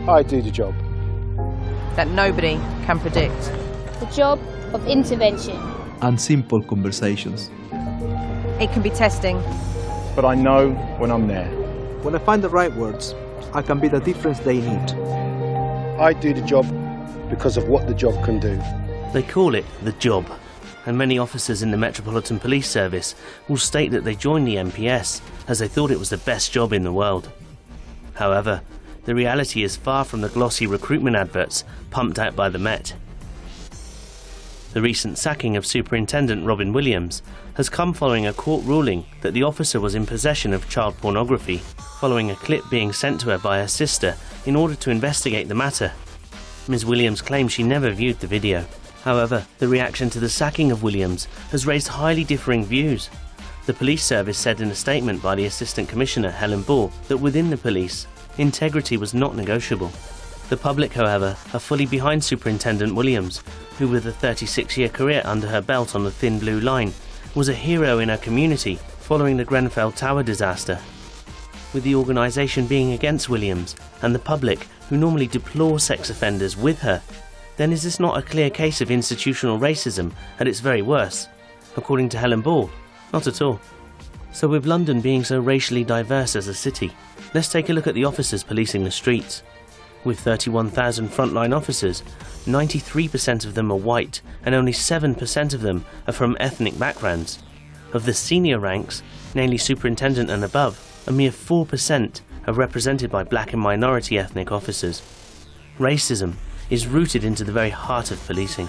I do the job. That nobody can predict. The job of intervention. And simple conversations. It can be testing. But I know when I'm there. When I find the right words, I can be the difference they need. I do the job because of what the job can do. They call it the job, and many officers in the Metropolitan Police Service will state that they joined the MPS as they thought it was the best job in the world. However, the reality is far from the glossy recruitment adverts pumped out by the Met. The recent sacking of Superintendent Robyn Williams has come following a court ruling that the officer was in possession of child pornography, following a clip being sent to her by her sister in order to investigate the matter. Ms. Williams claims she never viewed the video. However, the reaction to the sacking of Williams has raised highly differing views. The police service said in a statement by the Assistant Commissioner Helen Ball that within the police, integrity was not negotiable. The public, however, are fully behind Superintendent Williams, who with a 36-year career under her belt on the thin blue line, was a hero in her community following the Grenfell Tower disaster. With the organisation being against Williams and the public, who normally deplore sex offenders, with her, then is this not a clear case of institutional racism at its very worst? According to Helen Ball, not at all. So with London being so racially diverse as a city, let's take a look at the officers policing the streets. With 31,000 frontline officers, 93% of them are white and only 7% of them are from ethnic backgrounds. Of the senior ranks, namely superintendent and above, a mere 4% are represented by black and minority ethnic officers. Racism is rooted into the very heart of policing.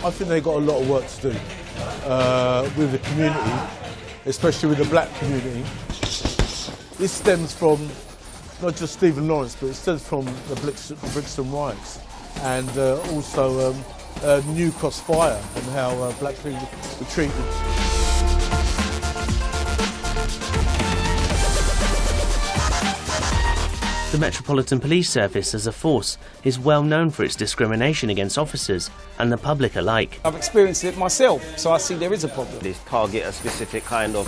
I think they've got a lot of work to do with the community, especially with the black community. This stems from not just Stephen Lawrence, but it stems from the Brixton riots and also New Cross Fire and how black people were treated. The Metropolitan Police Service as a force is well known for its discrimination against officers and the public alike. I've experienced it myself, so I see there is a problem. They target a specific kind of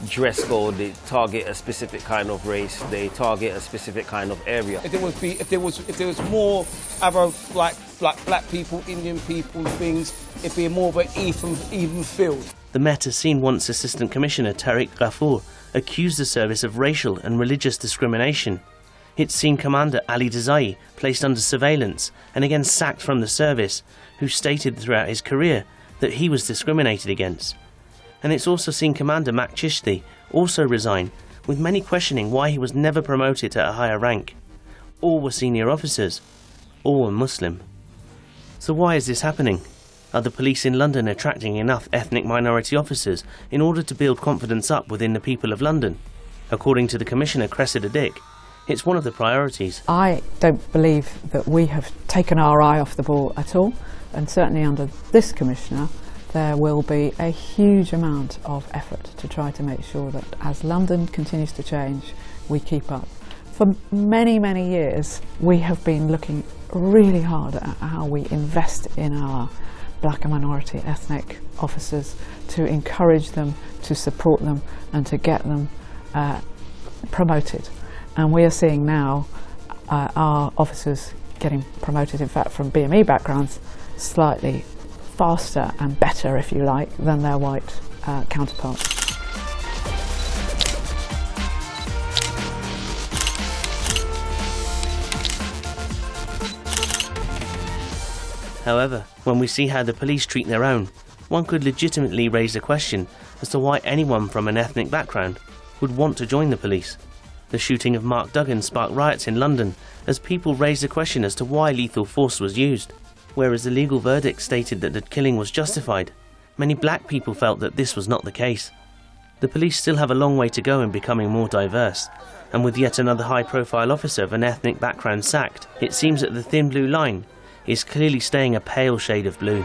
dress code, they target a specific kind of race, they target a specific kind of area. If there was more other like black people, Indian people, things, it'd be more of an even field. The Met has seen once Assistant Commissioner Tariq Ghafoor accuse the service of racial and religious discrimination. It's seen Commander Ali Desai placed under surveillance and again sacked from the service, who stated throughout his career that he was discriminated against. And it's also seen Commander Mac Chishti also resign, with many questioning why he was never promoted to a higher rank. All were senior officers, all were Muslim. So why is this happening? Are the police in London attracting enough ethnic minority officers in order to build confidence up within the people of London? According to the Commissioner Cressida Dick, it's one of the priorities. I don't believe that we have taken our eye off the ball at all, and certainly under this Commissioner there will be a huge amount of effort to try to make sure that as London continues to change, we keep up. For many, many years we have been looking really hard at how we invest in our black and minority ethnic officers, to encourage them, to support them and to get them promoted. And we are seeing now our officers getting promoted, in fact from BME backgrounds, slightly faster and better, if you like, than their white counterparts. However, when we see how the police treat their own, one could legitimately raise the question as to why anyone from an ethnic background would want to join the police. The shooting of Mark Duggan sparked riots in London as people raised the question as to why lethal force was used. Whereas the legal verdict stated that the killing was justified, many black people felt that this was not the case. The police still have a long way to go in becoming more diverse, and with yet another high-profile officer of an ethnic background sacked, it seems that the thin blue line is clearly staying a pale shade of blue.